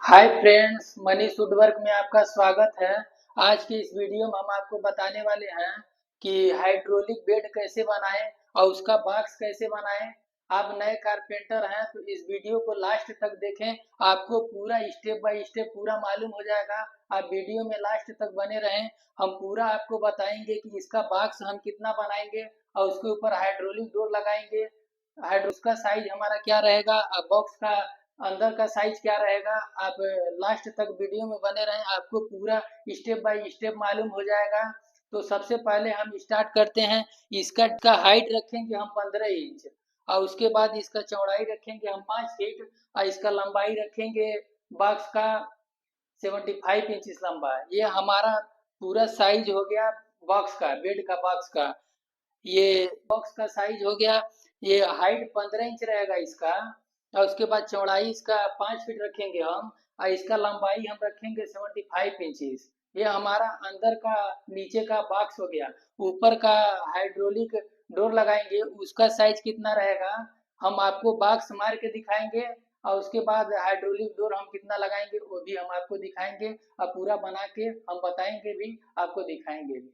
Hi friends, money woodwork में आपका स्वागत है। आज की इस वीडियो में हम आपको बताने वाले हैं कि हाइड्रोलिक बेड कैसे बनाएं और उसका बॉक्स कैसे बनाएं। आप नए कारपेंटर हैं तो इस वीडियो को लास्ट तक देखें, आपको पूरा स्टेप बाय स्टेप पूरा मालूम हो जाएगा। आप वीडियो में लास्ट तक बने रहें, हम पूरा आपको बताएंगे कि इसका बॉक्स हम कितना बनाएंगे और उसके ऊपर हाइड्रोलिक डोर लगाएंगे। उसका साइज हमारा क्या रहेगा, बॉक्स का अंदर का साइज क्या रहेगा। आप लास्ट तक वीडियो में बने रहें, आपको पूरा स्टेप बाय स्टेप मालूम हो जाएगा। तो सबसे पहले हम स्टार्ट करते हैं। इसका हाइट रखेंगे हम 15 इंच और उसके बाद इसका चौड़ाई रखेंगे हम 5 फीट और इसका लंबाई रखेंगे बॉक्स का 75 इंच लंबा। ये हमारा पूरा साइज हो गया बॉक्स का, बेड का बॉक्स का। ये बॉक्स का साइज हो गया। ये हाइट 15 इंच रहेगा इसका और उसके बाद चौड़ाई इसका 5 फीट रखेंगे हम और इसका लंबाई हम रखेंगे 75 इंचेस। ये हमारा अंदर का नीचे का बॉक्स हो गया। ऊपर का हाइड्रोलिक डोर लगाएंगे, उसका साइज कितना रहेगा हम आपको बॉक्स मार के दिखाएंगे और उसके बाद हाइड्रोलिक डोर हम कितना लगाएंगे वो भी हम आपको दिखाएंगे और पूरा बना के हम बताएंगे भी, आपको दिखाएंगे भी।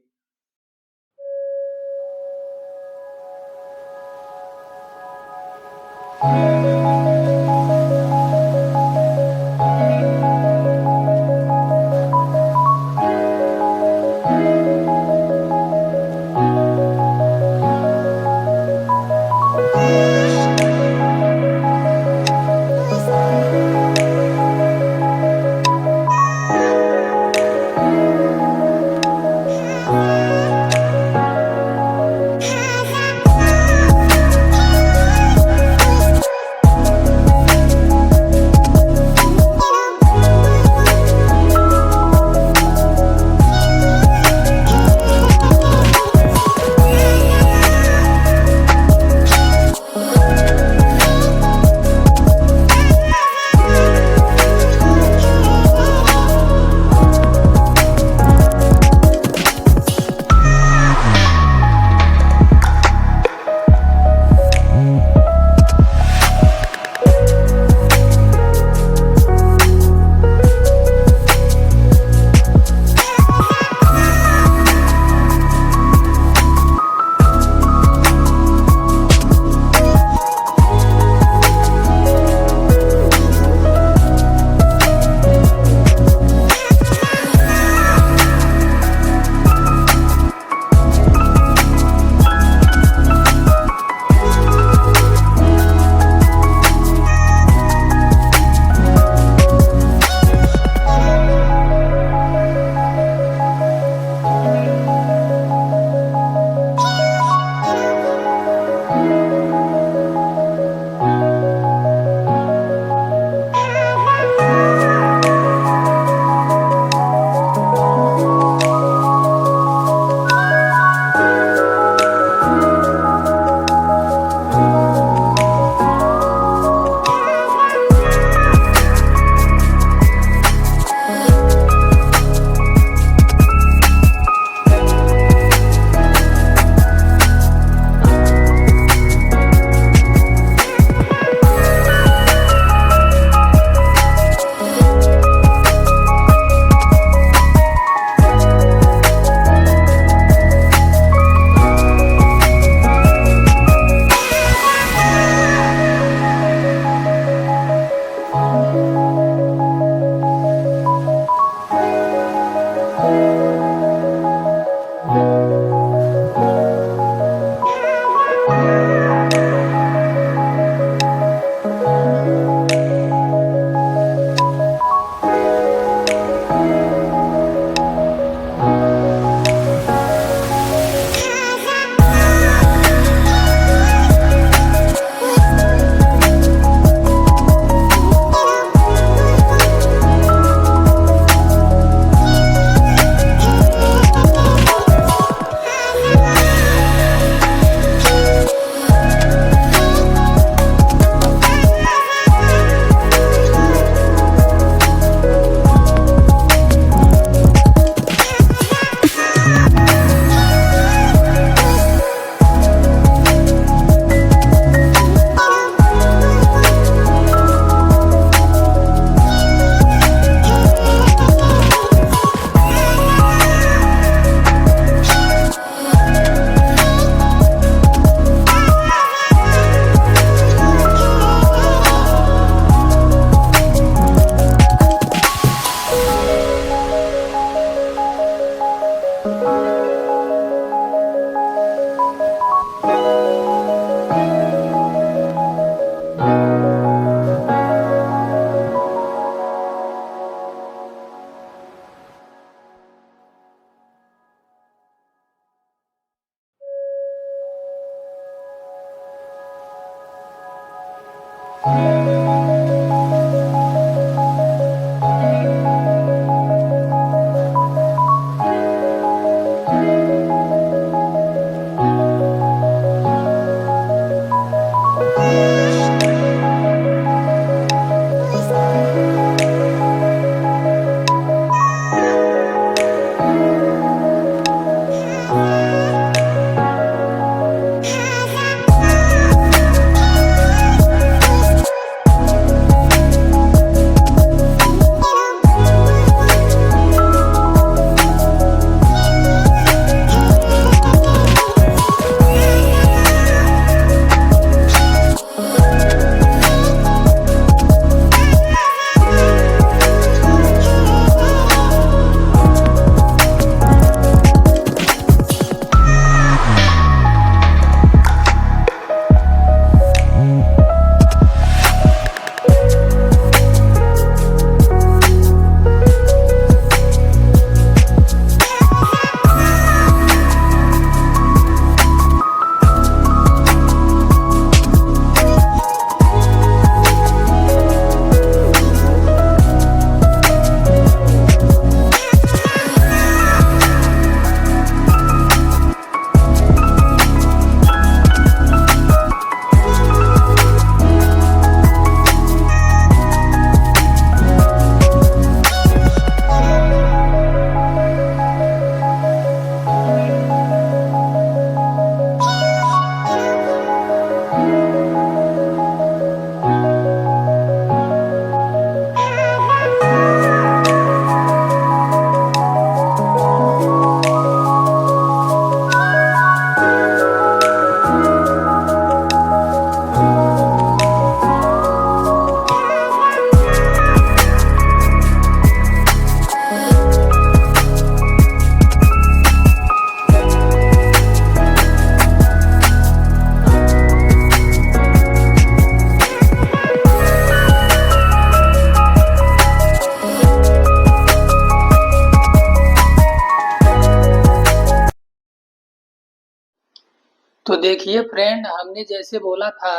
तो देखिए फ्रेंड, हमने जैसे बोला था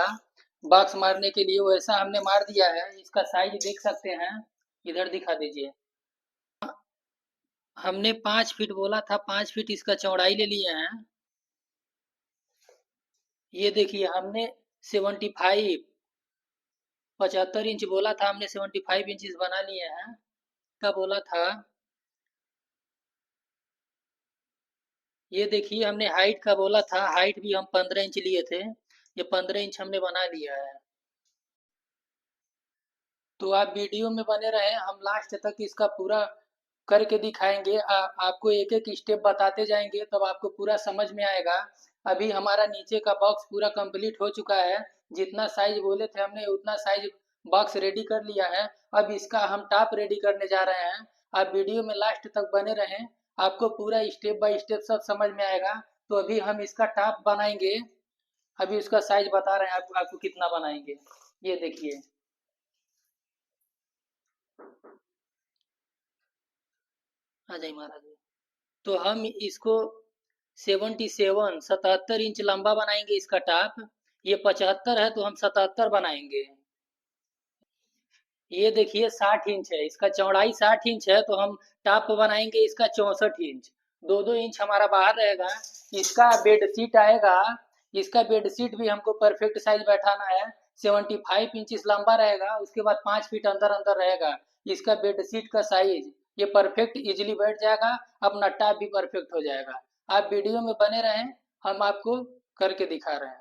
बॉक्स मारने के लिए वैसा हमने मार दिया है। इसका साइज देख सकते हैं, इधर दिखा दीजिए। हमने 5 फीट बोला था, 5 फीट इसका चौड़ाई ले लिए हैं। ये देखिए हमने 75 75 इंच बोला था, हमने 75 इंचेस बना लिए हैं। का बोला था, ये देखिए हमने हाइट का बोला था, हाइट भी हम 15 इंच लिए थे। ये 15 इंच हमने बना लिया है। तो आप वीडियो में बने रहें, हम लास्ट तक इसका पूरा करके दिखाएंगे। आपको एक एक स्टेप बताते जाएंगे, तब आपको पूरा समझ में आएगा। अभी हमारा नीचे का बॉक्स पूरा कंप्लीट हो चुका है। जितना साइज बोले थे हमने उतना साइज बॉक्स रेडी कर लिया है। अब इसका हम टॉप रेडी करने जा रहे हैं। आप वीडियो में लास्ट तक बने रहें, आपको पूरा स्टेप बाय स्टेप सब समझ में आएगा। तो अभी हम इसका टॉप बनाएंगे। अभी उसका साइज बता रहे हैं आपको कितना बनाएंगे। ये देखिए, आ जाइए महाराज। तो हम इसको 77 लंबा बनाएंगे इसका टॉप। ये 75 है तो हम 77 बनाएंगे। ये देखिए 60 इंच है, इसका चौड़ाई 60 इंच है तो हम टॉप बनाएंगे इसका 64 इंच। 2-2 इंच हमारा बाहर रहेगा। इसका बेड शीट आएगा। इसका बेड शीट भी हमको परफेक्ट साइज बैठाना है। 75 इंच लंबा रहेगा, उसके बाद 5 फीट अंदर अंदर रहेगा इसका बेड शीट का साइज। ये परफेक्ट इजीली बैठ जाएगा, अपना टॉप भी परफेक्ट हो जाएगा। आप वीडियो में बने रहें, हम आपको करके दिखा रहे हैं।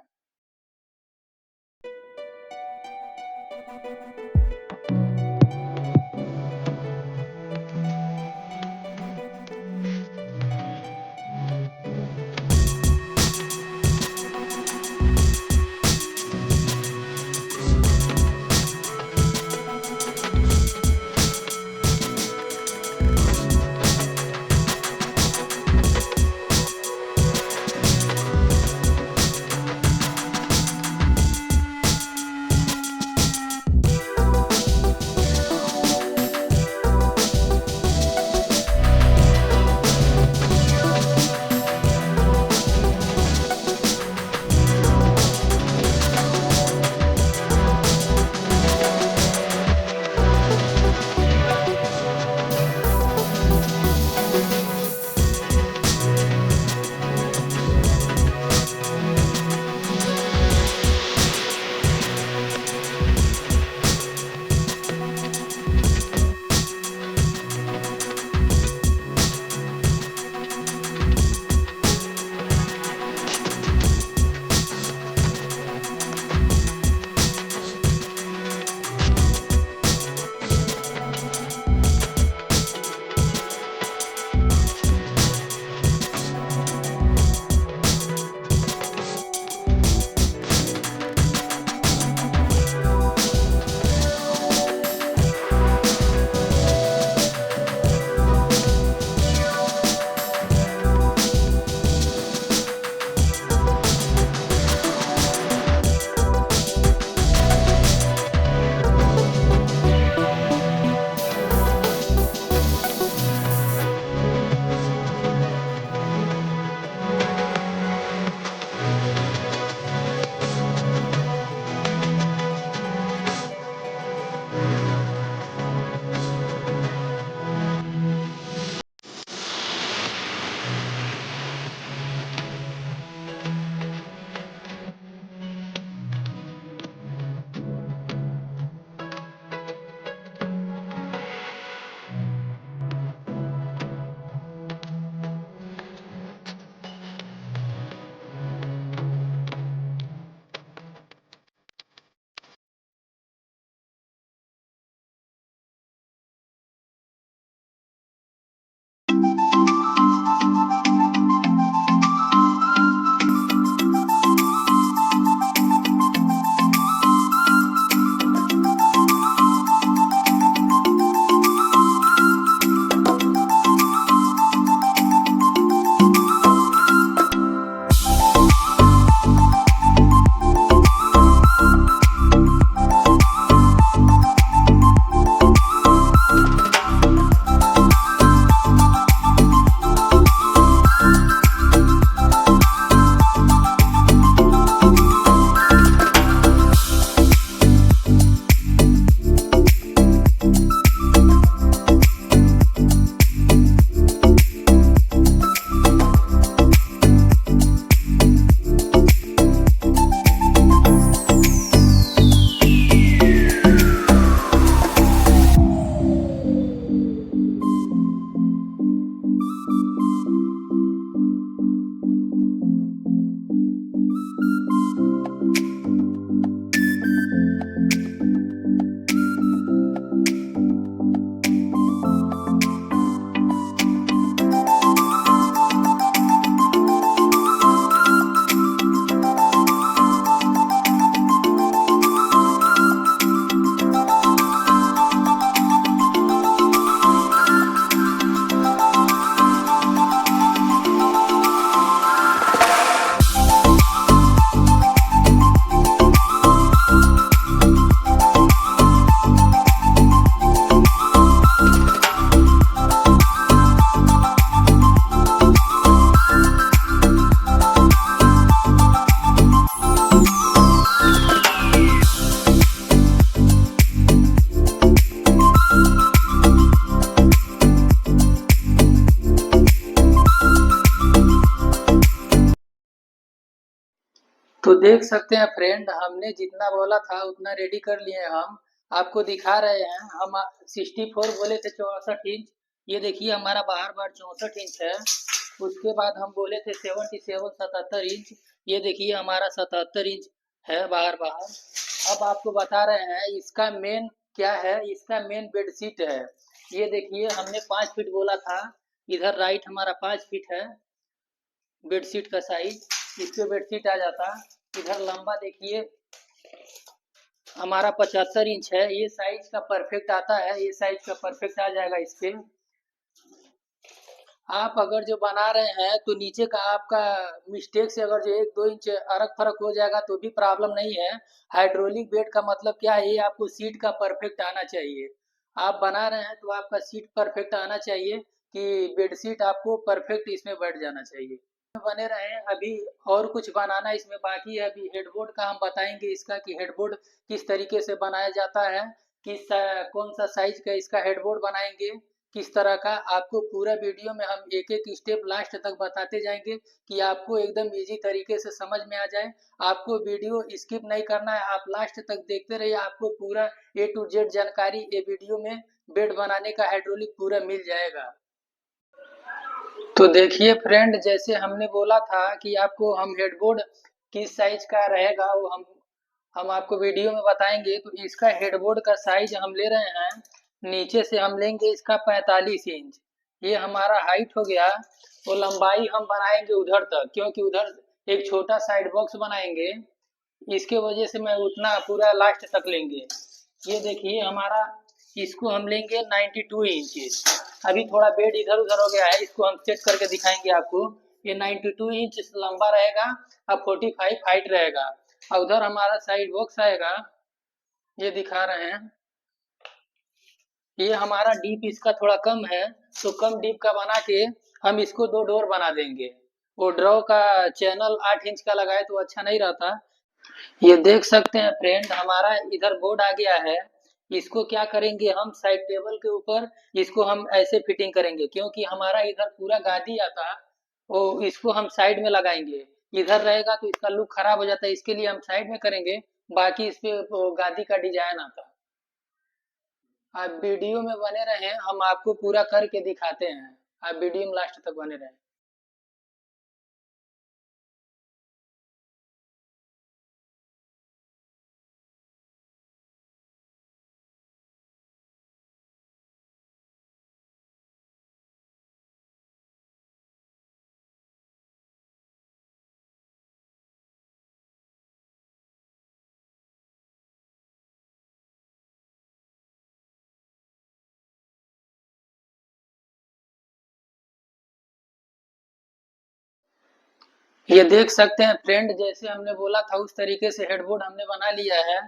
देख सकते हैं फ्रेंड, हमने जितना बोला था उतना रेडी कर लिए हैं हम। आपको दिखा रहे हैं हम 64 बोले थे 64 इंच। ये देखिए हमारा बाहर बार 64 इंच है। उसके बाद हम बोले थे 77 77 इंच। ये देखिए हमारा 77 इंच है बाहर बाहर। अब आपको बता रहे हैं इसका मेन क्या है। इसका मेन बेडशीट है। ये देखिए हमने 5 फीट बोला था। इधर राइट हमारा 5 फीट है बेडशीट का साइज। इस पे बेडशीट आ जाता। इधर लंबा देखिए हमारा 75 इंच है। ये साइज का परफेक्ट आता है। ये साइज का परफेक्ट आ जाएगा इस पे। आप अगर जो बना रहे हैं तो नीचे का आपका मिस्टेक से अगर जो 1-2 इंच अरक फरक हो जाएगा तो भी प्रॉब्लम नहीं है। हाइड्रोलिक बेड का मतलब क्या है, ये आपको सीट का परफेक्ट आना चाहिए। आप बना रहे हैं तो आपका सीट परफेक्ट आना चाहिए कि बेडशीट आपको परफेक्ट इसमें बैठ जाना चाहिए। बने रहे अभी और कुछ बनाना इसमें बाकी है। अभी हेडबोर्ड का हम बताएंगे इसका कि हेडबोर्ड किस तरीके से बनाया जाता है, कौन सा साइज का इसका हेडबोर्ड बनाएंगे, किस तरह का। आपको पूरा वीडियो में हम एक एक स्टेप लास्ट तक बताते जाएंगे कि आपको एकदम इजी तरीके से समझ में आ जाए। आपको वीडियो स्किप नहीं करना है, आप लास्ट तक देखते रहिए। आपको पूरा A to Z जानकारी ये वीडियो में बेड बनाने का हाइड्रोलिक पूरा मिल जाएगा। तो देखिए फ्रेंड, जैसे हमने बोला था कि आपको हम हेडबोर्ड किस साइज का रहेगा वो हम आपको वीडियो में बताएंगे। तो इसका हेडबोर्ड का साइज हम ले रहे हैं, नीचे से हम लेंगे इसका 45 इंच। ये हमारा हाइट हो गया। तो लंबाई हम बनाएंगे उधर तक, क्योंकि उधर एक छोटा साइड बॉक्स बनाएंगे। इसके वजह से मैं उतना पूरा लास्ट तक लेंगे। ये देखिए हमारा, इसको हम लेंगे 92 इंच। अभी थोड़ा बेड इधर उधर हो गया है, इसको हम सेट करके दिखाएंगे आपको। ये 92 इंच लंबा रहेगा और 45 हाइट रहेगा। और उधर हमारा साइड बॉक्स आएगा, ये दिखा रहे हैं। ये हमारा डीप इसका थोड़ा कम है, तो कम डीप का बना के हम इसको 2 डोर बना देंगे। वो ड्रॉ का चैनल 8 इंच का लगाए तो अच्छा नहीं रहता। ये देख सकते हैं फ्रेंड, हमारा इधर बोर्ड आ गया है। इसको क्या करेंगे हम साइड टेबल के ऊपर इसको हम ऐसे फिटिंग करेंगे, क्योंकि हमारा इधर पूरा गादी आता। वो इसको हम साइड में लगाएंगे। इधर रहेगा तो इसका लुक खराब हो जाता है, इसके लिए हम साइड में करेंगे। बाकी इस पे वो गादी का डिजाइन आता। आप वीडियो में बने रहें, हम आपको पूरा करके दिखाते हैं। आप वीडियो में लास्ट तक बने रहें। ये देख सकते हैं फ्रेंड, जैसे हमने बोला था उस तरीके से हेडबोर्ड हमने बना लिया है।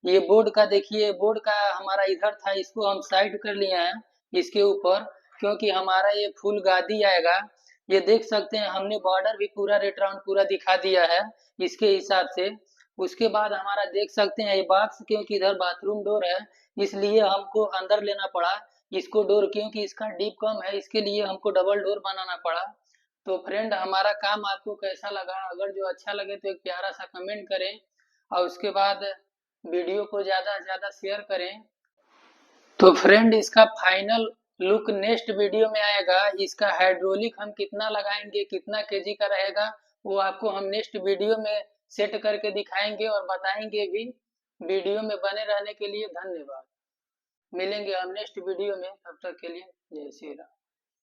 ये बोर्ड का देखिए, बोर्ड का हमारा इधर था, इसको हम साइड कर लिए हैं इसके ऊपर, क्योंकि हमारा ये फुल गादी आएगा। ये देख सकते हैं हमने बॉर्डर भी पूरा रेड राउंड पूरा दिखा दिया है इसके हिसाब से। उसके बाद हमारा देख सकते हैं ये बॉक्स, क्योंकि इधर बाथरूम डोर है इसलिए हमको अंदर लेना पड़ा इसको डोर, क्योंकि इसका डीप कम है इसके लिए हमको डबल डोर बनाना पड़ा। तो फ्रेंड, हमारा काम आपको कैसा लगा? अगर जो अच्छा लगे तो एक प्यारा सा कमेंट करें, और उसके बाद वीडियो को ज़्यादा से ज़्यादा शेयर करें। तो फ्रेंड, इसका फाइनल लुक नेक्स्ट वीडियो में आएगा। इसका हाइड्रोलिक हम कितना लगाएंगे, कितना केजी का रहेगा, वो आपको हम नेक्स्ट वीडियो में सेट करके दिखाएंगे और बताएंगे भी। वीडियो में बने रहने के लिए धन्यवाद। मिलेंगे हम नेक्स्ट वीडियो में, तब तक के लिए जय श्री राम।